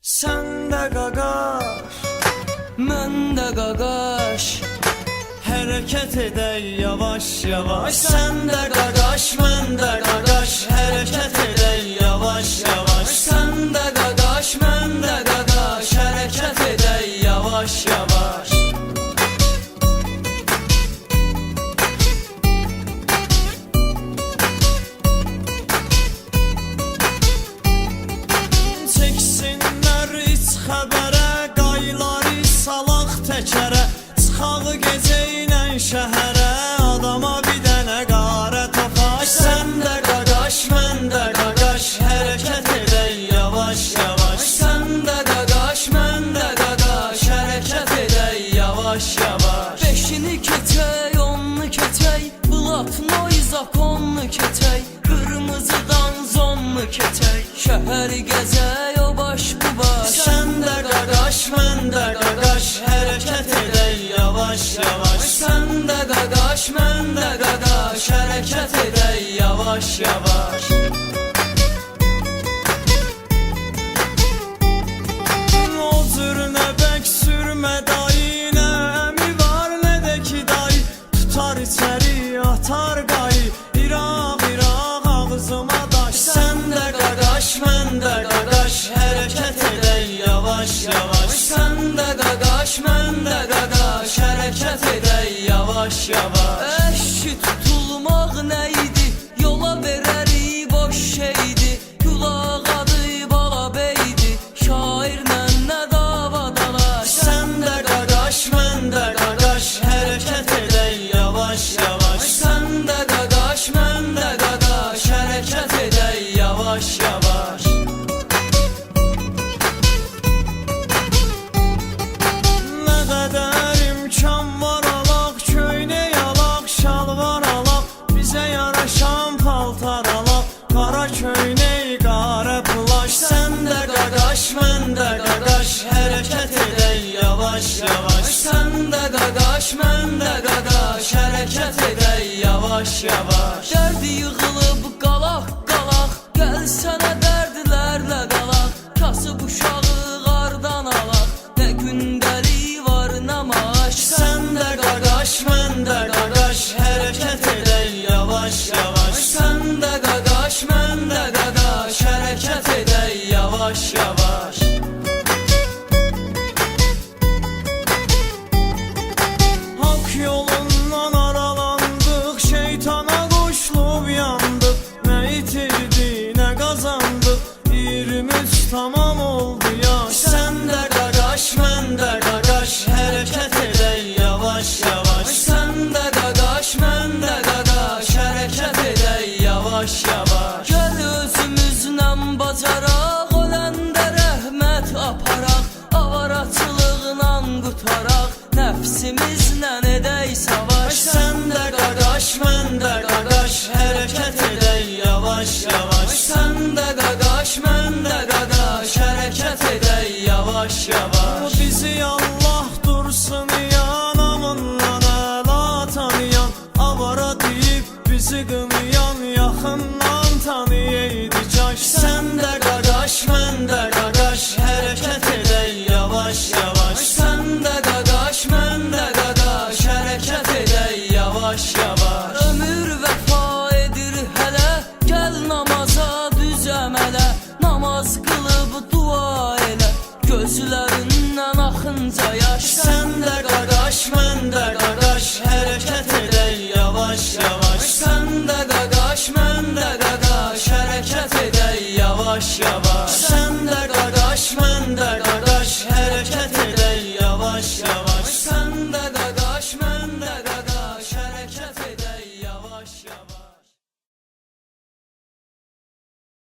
Sen de qaqaş, mən də qaqaş. hərəkət edək yavaş yavaş. Sen de qaqaş, mən də qaqaş, hərəkət edək yavaş yavaş. Sən də qaqaş, mən də qaqaş, hərəkət edək yavaş yavaş. Çəksinlər iç xəbərə, qayları salaq təkərə. Çıxağı gecə ilə şəhərə, adama bir dənə qarə toxaş. Sən də qaqaş, mən də qaqaş, hərəkət edək yavaş yavaş. Sən də qaqaş, mən də qaqaş, hərəkət edək yavaş yavaş. Beşini keçək, onunu keçək, blatnoy zakonunu keçək, qırmızıdan zonunu keçək, şəhəri gəzək o baş bu baş. Sən də qaqaş, mən də qaqaş, hərəkət edək yavaş yavaş. Sən də qaqaş, mən də qaqaş, hərəkət edək yavaş yavaş. O cür nə bək sürmə dayı, nə əmi var nə də ki dayı. Tutar içəri atar qayı, İraq İraq ağzıma daş. Sən də qaqaş, mən də qaqaş, hərəkət edək yavaş yavaş. Sən də qaqaş, mən də qaqaş, hərəkət edək yavaş yavaş. Əşki tutulmaq nə idi, yola verərik boş şeydi. Qulaq adı bala beydi, şairlə nə dava dalaş. Sən də qaqaş, mən də qaqaş, hərəkət edək yavaş yavaş. Sən də qaqaş, mən də qaqaş, hərəkət edək yavaş yavaş. Nə qədər imkan var alaq, köynək alaq, şalvar alaq, bizə yaraşan paltar alaq, qara köynək, qara plaş. Sən də qaqaş, mən də qaqaş, hərəkət edək yavaş yavaş. Sən də qaqaş, mən də qaqaş, hərəkət edək yavaş yavaş. Dərd yığılıb qalaq qalaq, gəlsənə dərdlərlə qalaq. Kasıb uşağı qardan alaq, nə gündəlik var nə maaş. Sən də qaqaş, mən də qaqaş, hərəkət edək yavaş yavaş. Sən də qaqaş, mən də qaqaş, hərəkət edək yavaş yavaş. Hak yolundan aralandıq, şeytana qoşulub yandıq. Nə itirdi, nə qazandıq, 23 tamam oldu yaş. Sən də qaqaş, mən də qaqaş, hərəkət edək yavaş yavaş. Sən də qaqaş, mən də qaqaş, hərəkət edək yavaş yavaş. Gəl özümüzlə bacaraq, öləndə rəhmət aparaq, avaraçılıqla qutaraq, nəfsimizlə edək savaş. Sən də qaqaş, mən də qaqaş, hərəkət edək yavaş yavaş. Sən də qaqaş, mən də qaqaş, hərəkət edək yavaş yavaş. Bizi Allah dursun yanamından əla tanıyan, avara deyib bizi qınayan, yaxından tanıyaydı caş. Sən də qaqaş, mən də qaqaş, hərəkət edək yavaş yavaş. Sən də qaqaş, mən də qaqaş, hərəkət edək yavaş yavaş. Ömür vəfa edir hələ, gəl namaza düz əmələ. Namaz qılıb dua elə, gözlərindən axınca yaş. Sən də qaqaş, mən də qaqaş, hərəkət edək yavaş yavaş. Sən də qaqaş, mən də qaqaş, hərəkət edək yavaş yavaş. Sən